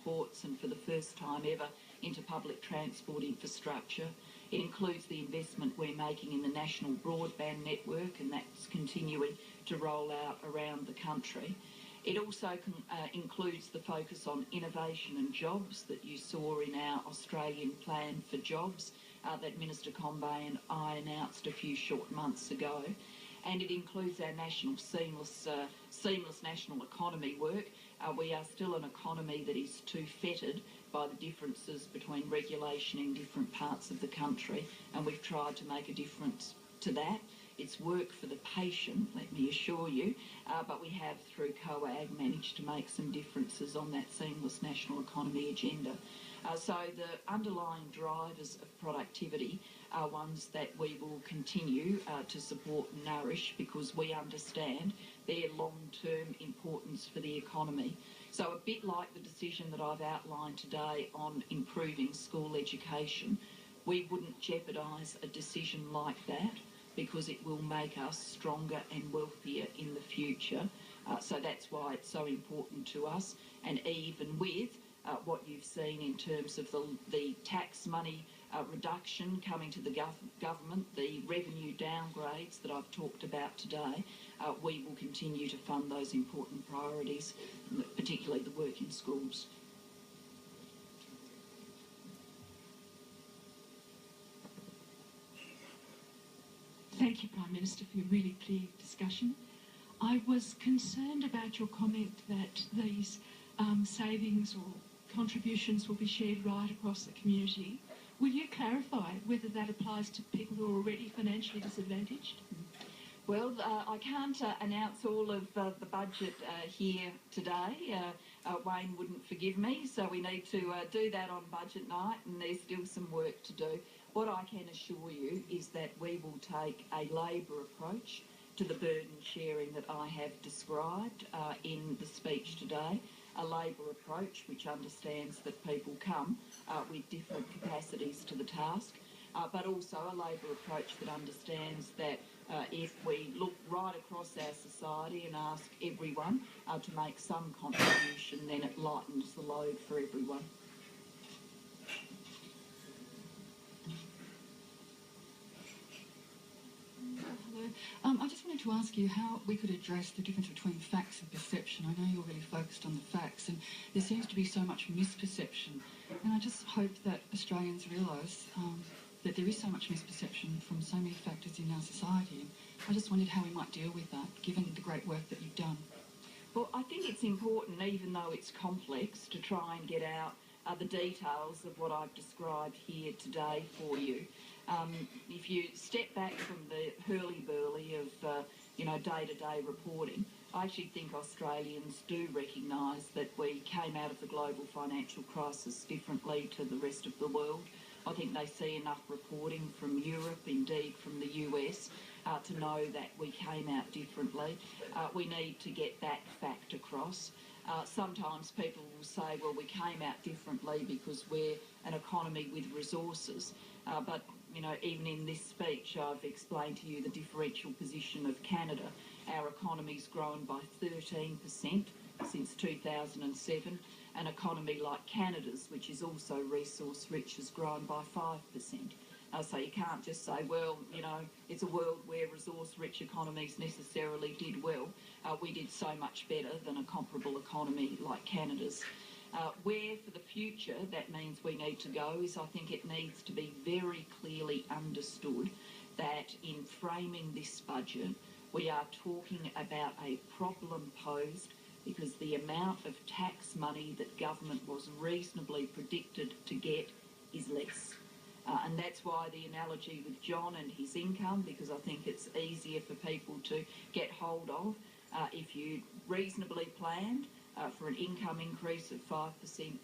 ports and for the first time ever into public transport infrastructure. It includes the investment we're making in the national broadband network, and that's continuing to roll out around the country. It also includes the focus on innovation and jobs that you saw in our Australian Plan for Jobs that Minister Combay and I announced a few short months ago. And it includes our national seamless national economy work. We are still an economy that is too fettered by the differences between regulation in different parts of the country, and we've tried to make a difference to that. It's work for the patient, let me assure you, but we have, through COAG, managed to make some differences on that seamless national economy agenda. So the underlying drivers of productivity are ones that we will continue to support and nourish, because we understand their long-term importance for the economy. So a bit like the decision that I've outlined today on improving school education, we wouldn't jeopardise a decision like that, because it will make us stronger and wealthier in the future. So that's why it's so important to us. And even with what you've seen in terms of the tax money reduction coming to the government, the revenue downgrades that I've talked about today, we will continue to fund those important priorities, particularly the work in schools. Thank you, Prime Minister, for your really clear discussion. I was concerned about your comment that these savings or contributions will be shared right across the community. Will you clarify whether that applies to people who are already financially disadvantaged? Well, I can't announce all of the budget here today. Wayne wouldn't forgive me, so we need to do that on budget night, and there's still some work to do. What I can assure you is that we will take a Labor approach to the burden sharing that I have described in the speech today, a Labor approach which understands that people come with different capacities to the task, but also a Labor approach that understands that if we look right across our society and ask everyone to make some contribution, then it lightens the load for everyone. Hello. I just wanted to ask you how we could address the difference between facts and perception. I know you're really focused on the facts, and there seems to be so much misperception. And I just hope that Australians realise that there is so much misperception from so many factors in our society. And I just wondered how we might deal with that, given the great work that you've done. Well, I think it's important, even though it's complex, to try and get out the details of what I've described here today for you. If you step back from the hurly-burly of, day-to-day reporting, I actually think Australians do recognise that we came out of the global financial crisis differently to the rest of the world. I think they see enough reporting from Europe, indeed from the US, to know that we came out differently. We need to get that fact across. Sometimes people will say, well, we came out differently because we're an economy with resources. But even in this speech, I've explained to you the differential position of Canada. Our economy's grown by 13% since 2007. An economy like Canada's, which is also resource-rich, has grown by 5%. So you can't just say, well, it's a world where resource-rich economies necessarily did well. We did so much better than a comparable economy like Canada's. Where for the future that means we need to go is, I think it needs to be very clearly understood that in framing this budget, we are talking about a problem posed because the amount of tax money that government was reasonably predicted to get is less. And that's why the analogy with John and his income, because I think it's easier for people to get hold of. If you reasonably planned for an income increase of 5%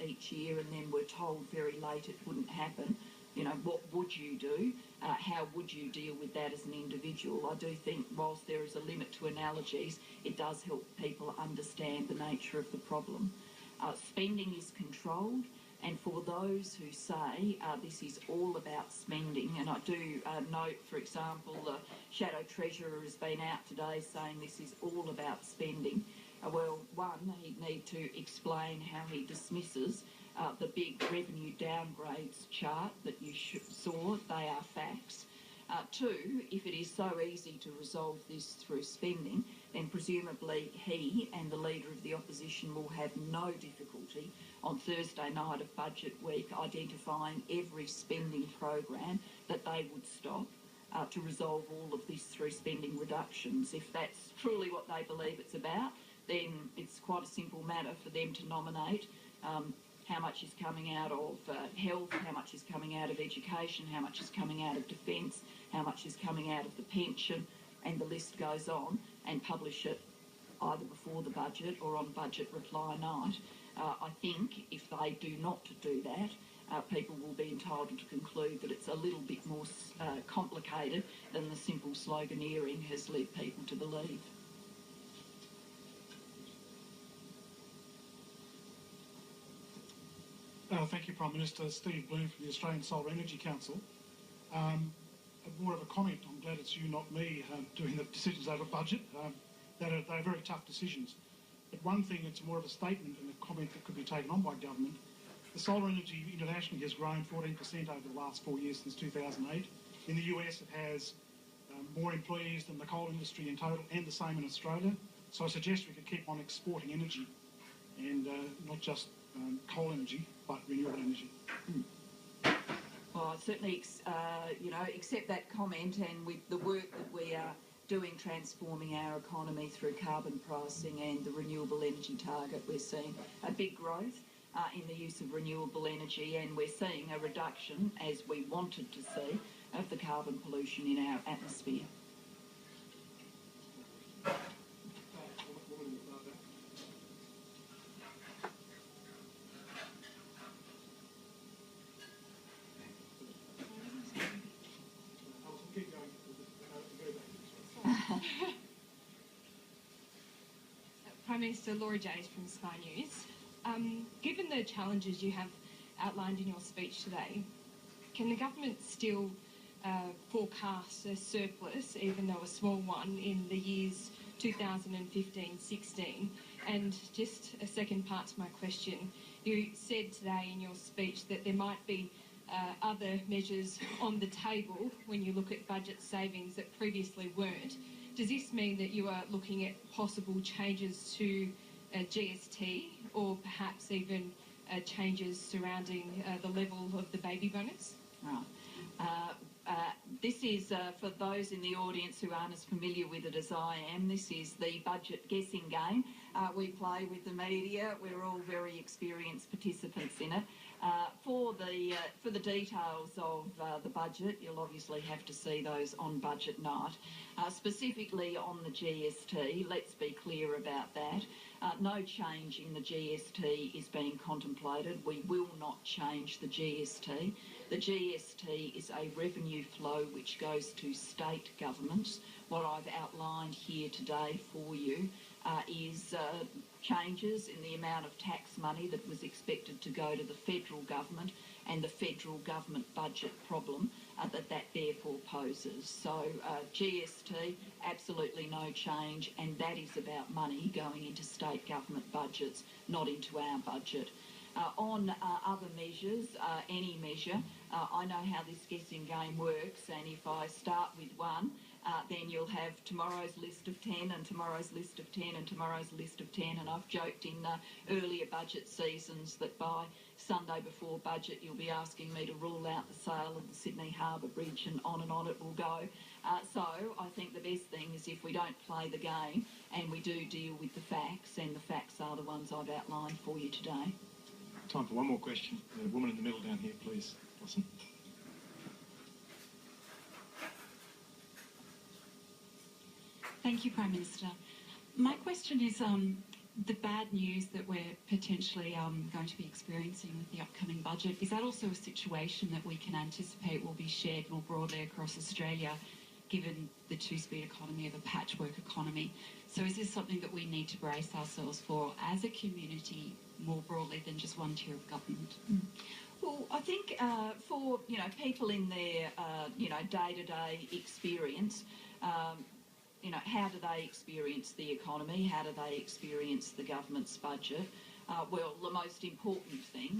each year and then were told very late it wouldn't happen, what would you do? How would you deal with that as an individual? I do think whilst there is a limit to analogies, it does help people understand the nature of the problem. Spending is controlled, and for those who say this is all about spending, and I do note, for example, the Shadow Treasurer has been out today saying this is all about spending. Well, one, he'd need to explain how he dismisses the big revenue downgrades chart that you saw. They are facts. Two, if it is so easy to resolve this through spending, then presumably he and the Leader of the Opposition will have no difficulty on Thursday night of Budget Week identifying every spending program that they would stop to resolve all of this through spending reductions. If that's truly what they believe it's about, then it's quite a simple matter for them to nominate how much is coming out of health, how much is coming out of education, how much is coming out of defence, how much is coming out of the pension, and the list goes on, and publish it either before the budget or on budget reply night. I think if they do not do that, people will be entitled to conclude that it's a little bit more complicated than the simple sloganeering has led people to believe. Thank you, Prime Minister. Steve Bloom from the Australian Solar Energy Council. More of a comment. I'm glad it's you, not me, doing the decisions over budget. They're very tough decisions. But one thing, it's more of a statement and a comment that could be taken on by government. The solar energy internationally has grown 14% over the last 4 years since 2008. In the US, it has more employees than the coal industry in total, and the same in Australia. So I suggest we could keep on exporting energy, and not just coal energy, but renewable energy. Well, I certainly, accept that comment, and with the work that we are doing transforming our economy through carbon pricing and the renewable energy target, we're seeing a big growth in the use of renewable energy, and we're seeing a reduction, as we wanted to see, of the carbon pollution in our atmosphere. Prime Minister Laura Jays from Sky News. Given the challenges you have outlined in your speech today, can the government still forecast a surplus, even though a small one, in the years 2015-16? And just a second part to my question, you said today in your speech that there might be other measures on the table when you look at budget savings that previously weren't. Does this mean that you are looking at possible changes to GST, or perhaps even changes surrounding the level of the baby bonus? Right. This is, for those in the audience who aren't as familiar with it as I am, this is the budget guessing game we play with the media. We're all very experienced participants in it. For the details of the budget, you'll obviously have to see those on budget night. Specifically on the GST, let's be clear about that. No change in the GST is being contemplated. We will not change the GST. The GST is a revenue flow which goes to state governments. What I've outlined here today for you is changes in the amount of tax money that was expected to go to the federal government, and the federal government budget problem that therefore poses. So GST, absolutely no change, and that is about money going into state government budgets, not into our budget. On other measures, any measure, I know how this guessing game works, and if I start with one, then you'll have tomorrow's list of 10 and tomorrow's list of 10 and tomorrow's list of 10, and I've joked in earlier budget seasons that by Sunday before budget you'll be asking me to rule out the sale of the Sydney Harbour Bridge, and on it will go. So I think the best thing is if we don't play the game and we do deal with the facts, and the facts are the ones I've outlined for you today. Time for one more question. The woman in the middle down here, please. Listen. Thank you, Prime Minister. My question is the bad news that we're potentially going to be experiencing with the upcoming budget. Is that also a situation that we can anticipate will be shared more broadly across Australia, given the two-speed economy of a patchwork economy? So is this something that we need to brace ourselves for as a community more broadly than just one tier of government? Well, I think for people in their day-to-day experience, you know, how do they experience the economy? How do they experience the government's budget? Well, the most important thing